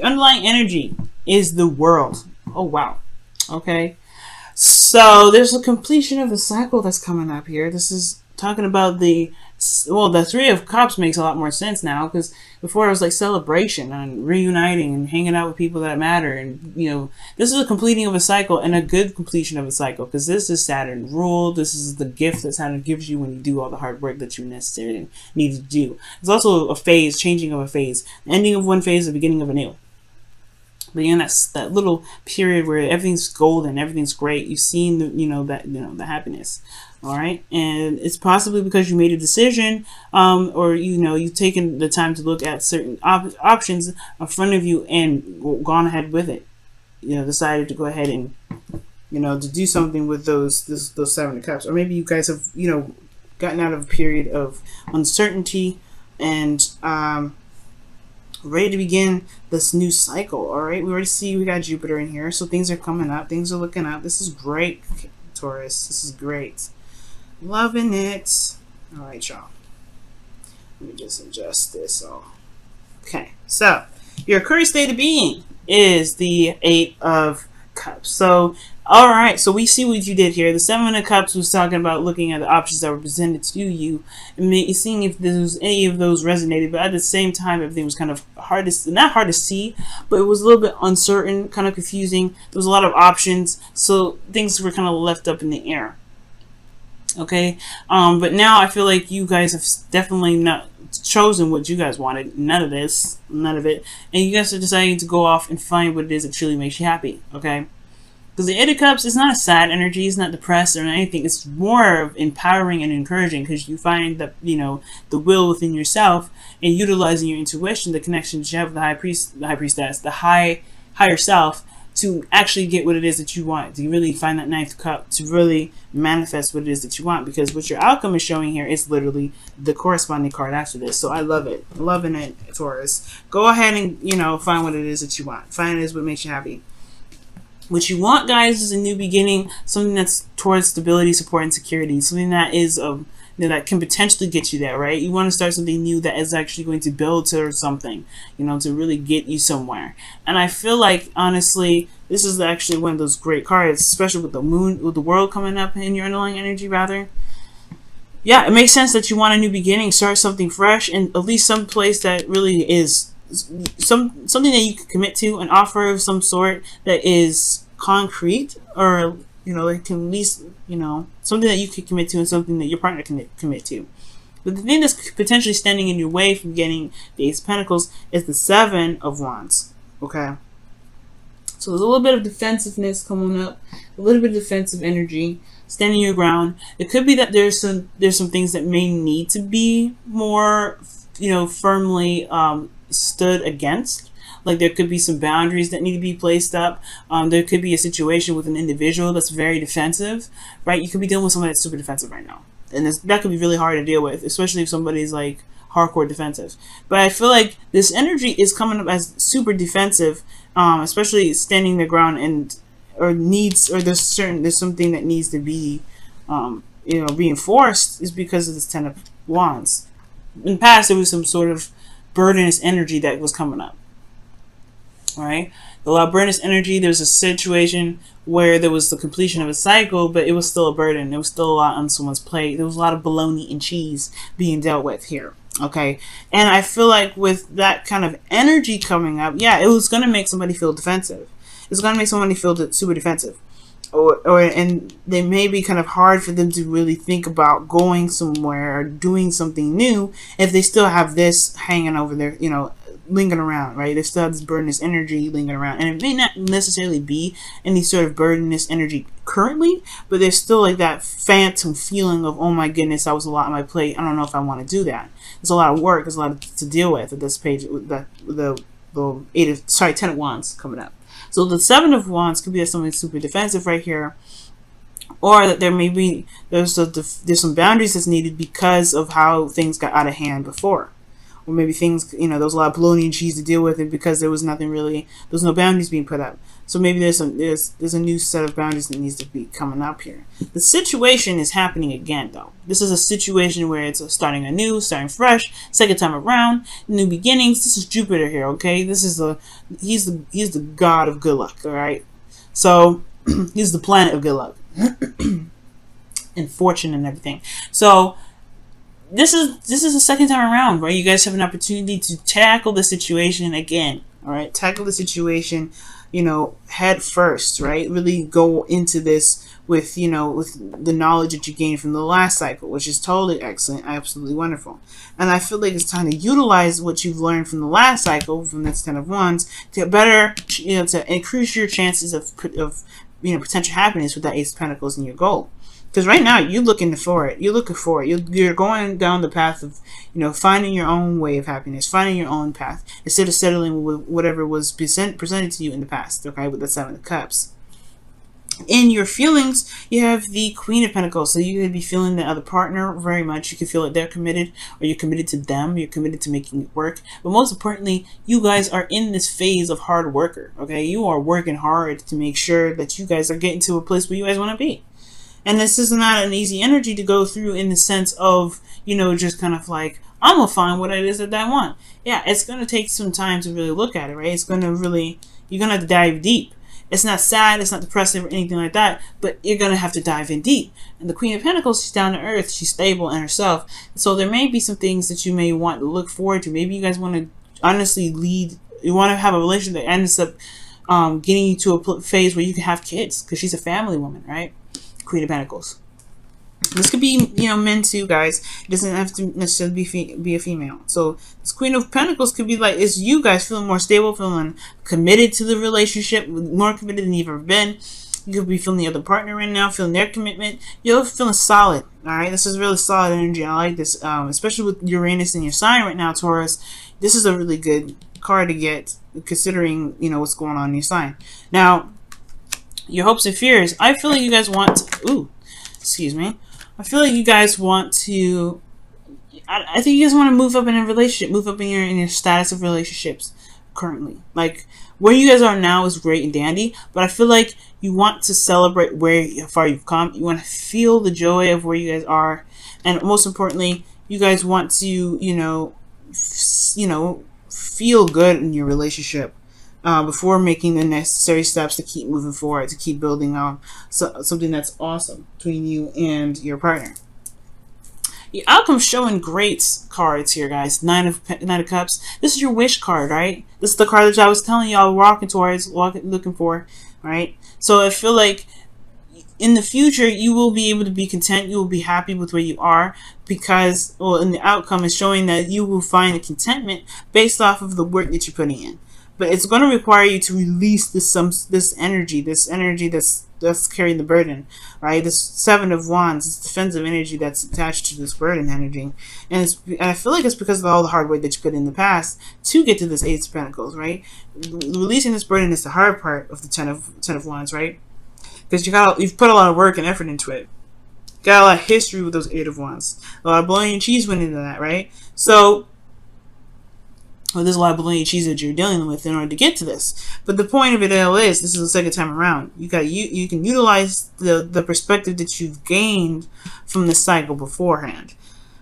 Your underlying energy is the world. Oh, wow. Okay. So there's a completion of the cycle that's coming up here. This is talking about the Three of Cups makes a lot more sense now, because before it was like celebration and reuniting and hanging out with people that matter, and this is a completing of a cycle, and a good completion of a cycle, because this is Saturn ruled. This is the gift that Saturn gives you when you do all the hard work that you necessarily need to do. It's also a phase, changing of a phase, ending of one phase, the beginning of a new. But that little period where everything's golden, everything's great. You've seen the happiness, all right. And it's possibly because you made a decision, or you've taken the time to look at certain options in front of you and gone ahead with it. Decided to go ahead and to do something with those Seven of Cups, or maybe you guys have gotten out of a period of uncertainty and ready to begin this new cycle. All right, we already see we got Jupiter in here, so things are coming up, things are looking up. This is great, Taurus. This is great, loving it. All right, y'all, let me just adjust this all. Okay, so your current state of being is the Eight of Cups. So all right, so we see what you did here. The Seven of Cups was talking about looking at the options that were presented to you and seeing if there was any of those resonated. But at the same time, everything was kind of not hard to see, but it was a little bit uncertain, kind of confusing. There was a lot of options, so things were kind of left up in the air. Okay, but now I feel like you guys have definitely not chosen what you guys wanted. None of it, and you guys are deciding to go off and find what it is that truly makes you happy. Okay. Because the Eight of Cups is not a sad energy, it's not depressed or anything. It's more of empowering and encouraging, because you find that, the will within yourself, and utilizing your intuition, the connections you have with the high priestess, the higher self, to actually get what it is that you want, to really find that Ninth Cup, to really manifest what it is that you want. Because what your outcome is showing here is literally the corresponding card after this. So I love it. Loving it, Taurus. Go ahead and, find what it is that you want. Find it is what makes you happy. What you want, guys, is a new beginning, something that's towards stability, support, and security, something that is that can potentially get you there, right? You want to start something new that is actually going to build to something, to really get you somewhere. And I feel like, honestly, this is actually one of those great cards, especially with the moon, with the world coming up in your underlying energy, rather. Yeah, it makes sense that you want a new beginning, start something fresh, and at least some place that really is something that you can commit to, an offer of some sort that is concrete, or it can at least something that you can commit to, and something that your partner can commit to. But the thing that's potentially standing in your way from getting the Ace of Pentacles is the Seven of Wands. Okay, so there's a little bit of defensiveness coming up, a little bit of defensive energy, standing your ground. It could be that there's some things that may need to be more firmly stood against. Like there could be some boundaries that need to be placed up. There could be a situation with an individual that's very defensive, right? You could be dealing with somebody that's super defensive right now, and that could be really hard to deal with, especially if somebody's like hardcore defensive. But I feel like this energy is coming up as super defensive, especially standing their ground, there's something that needs to be reinforced, is because of this Ten of Wands. In the past, there was some sort of burdenous energy that was coming up. All right, a lot of burdenous energy. There's a situation where there was the completion of a cycle, but it was still a burden. There was still a lot on someone's plate. There was a lot of bologna and cheese being dealt with here. Okay, and I feel like with that kind of energy coming up, yeah, it was going to make somebody feel defensive. It's going to make somebody feel super defensive. And they may be kind of hard for them to really think about going somewhere or doing something new if they still have this hanging over there, lingering around, right? They still have this burdenous energy lingering around, and it may not necessarily be any sort of burdenous energy currently, but there's still like that phantom feeling of, oh my goodness, that was a lot on my plate. I don't know if I want to do that. There's a lot of work. There's a lot to deal with at this page. With the Ten of Wands coming up. So the Seven of Wands could be something super defensive right here, or that there's some boundaries that's needed because of how things got out of hand before, or maybe things, you know, there was a lot of bologna and cheese to deal with, and because there was nothing really, there was no boundaries being put up. So maybe there's a new set of boundaries that needs to be coming up here. The situation is happening again, though. This is a situation where it's starting anew, starting fresh, second time around, new beginnings. This is Jupiter here, okay? This is he's the god of good luck, all right? So he's the planet of good luck and fortune and everything. So this is the second time around, right? You guys have an opportunity to tackle the situation again, all right? Tackle the situation, you know, head first, right? Really go into this with, you know, with the knowledge that you gained from the last cycle, which is totally excellent, absolutely wonderful. And I feel like it's time to utilize what you've learned from the last cycle, from this Ten of Wands, to better, you know, to increase your chances of you know, potential happiness with that Ace of Pentacles in your goal. Because right now, you're looking for it. You're looking for it. You're going down the path of, you know, finding your own way of happiness, finding your own path, instead of settling with whatever was presented to you in the past, okay, with the Seven of Cups. In your feelings, you have the Queen of Pentacles. So you could be feeling the other partner very much. You could feel like they're committed, or you're committed to them. You're committed to making it work. But most importantly, you guys are in this phase of hard worker, okay? You are working hard to make sure that you guys are getting to a place where you guys want to be. And this is not an easy energy to go through, in the sense of, you know, just kind of like, I'm going to find what it is that I want. Yeah, it's going to take some time to really look at it, right? It's going to really, you're going to have to dive deep. It's not sad, it's not depressive or anything like that, but you're going to have to dive in deep. And the Queen of Pentacles, she's down to earth, she's stable in herself. So there may be some things that you may want to look forward to. Maybe you guys want to honestly lead, you want to have a relationship that ends up getting you to a phase where you can have kids, because she's a family woman, right? Queen of Pentacles. This could be, you know, men too, guys. It doesn't have to necessarily be a female. So this Queen of Pentacles could be like, it's you guys feeling more stable, feeling committed to the relationship, more committed than you've ever been. You could be feeling the other partner right now, feeling their commitment. You're feeling solid, all right? This is really solid energy. I like this, especially with Uranus in your sign right now, Taurus. This is a really good card to get, considering, you know, what's going on in your sign. Now, your hopes and fears. I feel like you guys want to, excuse me. I feel like you guys want to, I think you guys want to move up in a relationship, move up in your status of relationships currently. Like, where you guys are now is great and dandy, but I feel like you want to celebrate how far you've come. You want to feel the joy of where you guys are. And most importantly, you guys want to, you know, feel good in your relationship. Before making the necessary steps to keep moving forward, to keep building on something that's awesome between you and your partner. The outcome's showing great cards here, guys. Nine of Cups. This is your wish card, right? This is the card that I was telling y'all walking towards, looking for, right? So I feel like in the future, you will be able to be content. You will be happy with where you are, because, well, and the outcome is showing that you will find a contentment based off of the work that you're putting in. But it's going to require you to release this energy that's carrying the burden, right? This Seven of Wands, this defensive energy that's attached to this burden energy, and I feel like it's because of all the hard work that you put in the past to get to this Ace of Pentacles, right? Releasing this burden is the hard part of the Ten of Wands, right? Because you've put a lot of work and effort into it. Got a lot of history with those Eight of Wands. A lot of bologna and cheese went into that, right? So, well, there's a lot of bologna and cheese that you're dealing with in order to get to this. But the point of it all is, this is the second time around. You can utilize the perspective that you've gained from the cycle beforehand.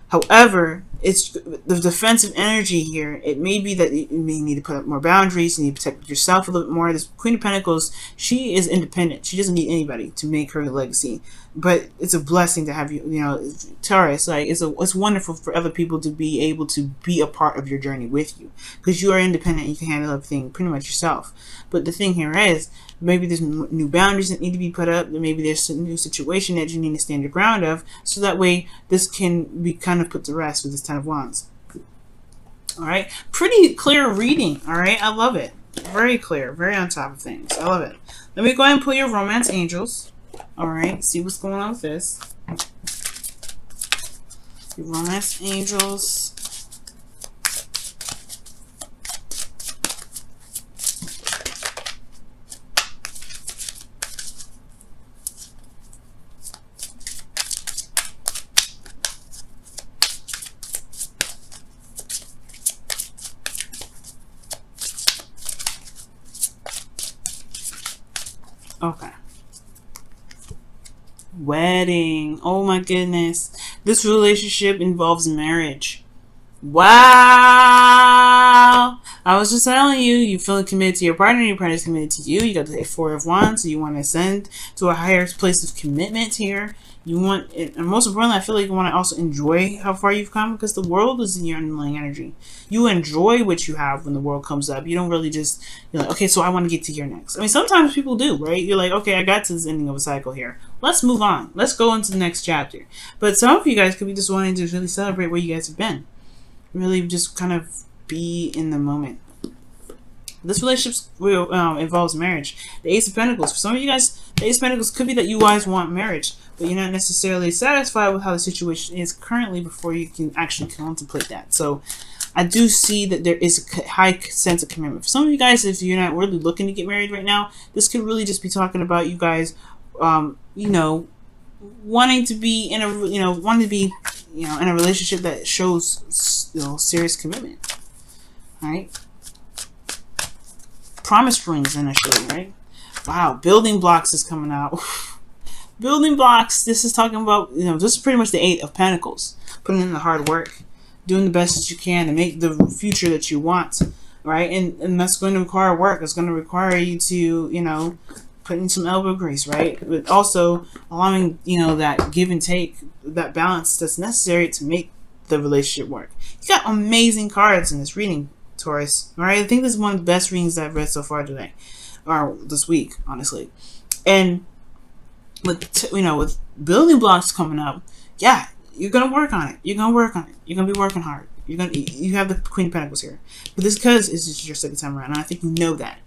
However, it's the defensive energy here. It may be that you may need to put up more boundaries. You need to protect yourself a little bit more. This Queen of Pentacles, she is independent. She doesn't need anybody to make her legacy. But it's a blessing to have you, you know, Taurus. Like, it's wonderful for other people to be able to be a part of your journey with you, because you are independent. You can handle everything pretty much yourself. But the thing here is, maybe there's new boundaries that need to be put up. Maybe there's a new situation that you need to stand your ground of, so that way this can be kind of put to rest with this Ten of Wands. All right, pretty clear reading. All right, I love it. Very clear, very on top of things. I love it. Let me go ahead and pull your romance angels. All right, see what's going on with this. Your romance angels. Okay. Wedding. Oh my goodness. This relationship involves marriage. Wow. I was just telling you, you feeling committed to your partner is committed to you. You got the Four of Wands, so you want to ascend to a higher place of commitment here. You want it, and most importantly, I feel like you want to also enjoy how far you've come, because the world is in your underlying energy. You enjoy what you have when the world comes up. You don't really just, you're like, okay, so I want to get to here next. I mean, sometimes people do, right? You're like, okay, I got to this ending of a cycle here. Let's move on. Let's go into the next chapter. But some of you guys could be just wanting to really celebrate where you guys have been. Really just kind of be in the moment. This relationship involves marriage. The Ace of Pentacles. For some of you guys, the Ace of Pentacles could be that you guys want marriage, but you're not necessarily satisfied with how the situation is currently before you can actually contemplate that. So I do see that there is a high sense of commitment. For some of you guys, if you're not really looking to get married right now, this could really just be talking about you guys, you know, wanting to be in a, wanting to be, in a relationship that shows, serious commitment. All right. Promise rings initially, right? Wow, building blocks is coming out. Building blocks. This is talking about, this is pretty much the Eight of Pentacles. Putting in the hard work, doing the best that you can to make the future that you want, right? And that's going to require work. It's going to require you to, put in some elbow grease, right? But also allowing, that give and take, that balance that's necessary to make the relationship work. You got amazing cards in this reading, Taurus. All right, I think this is one of the best readings that I've read so far today, or this week, honestly. And with with building blocks coming up, yeah, you're gonna work on it. You're gonna work on it. You're gonna be working hard. You have the Queen of Pentacles here, but this because it's just your second time around, and I think you know that.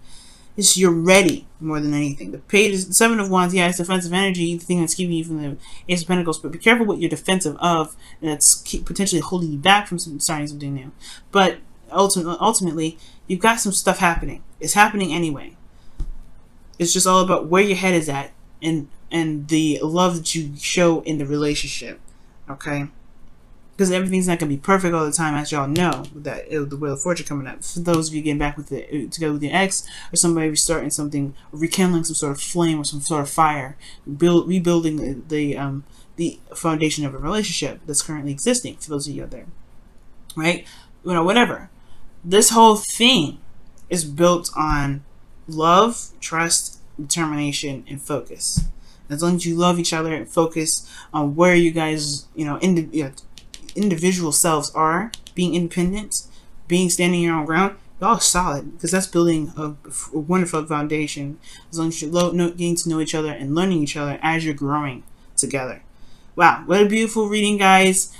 It's you're ready more than anything. The Page is the Seven of Wands. Yeah, it's defensive energy, the thing that's keeping you from the Ace of Pentacles. But be careful what you're defensive of, and that's potentially holding you back from starting something new. But ultimately, you've got some stuff happening. It's happening anyway. It's just all about where your head is at and the love that you show in the relationship. Okay? Because everything's not going to be perfect all the time, as y'all know, with that the Wheel of Fortune coming up. For those of you getting back together with your ex, or somebody restarting something, or rekindling some sort of flame or some sort of fire, rebuilding the foundation of a relationship that's currently existing. For those of you out there, right? Whatever. This whole thing is built on love, trust, determination, and focus. As long as you love each other and focus on where you guys, individual selves are, being independent, standing your own ground, y'all are solid, because that's building a wonderful foundation. As long as you're getting to know each other and learning each other as you're growing together. Wow, what a beautiful reading, guys.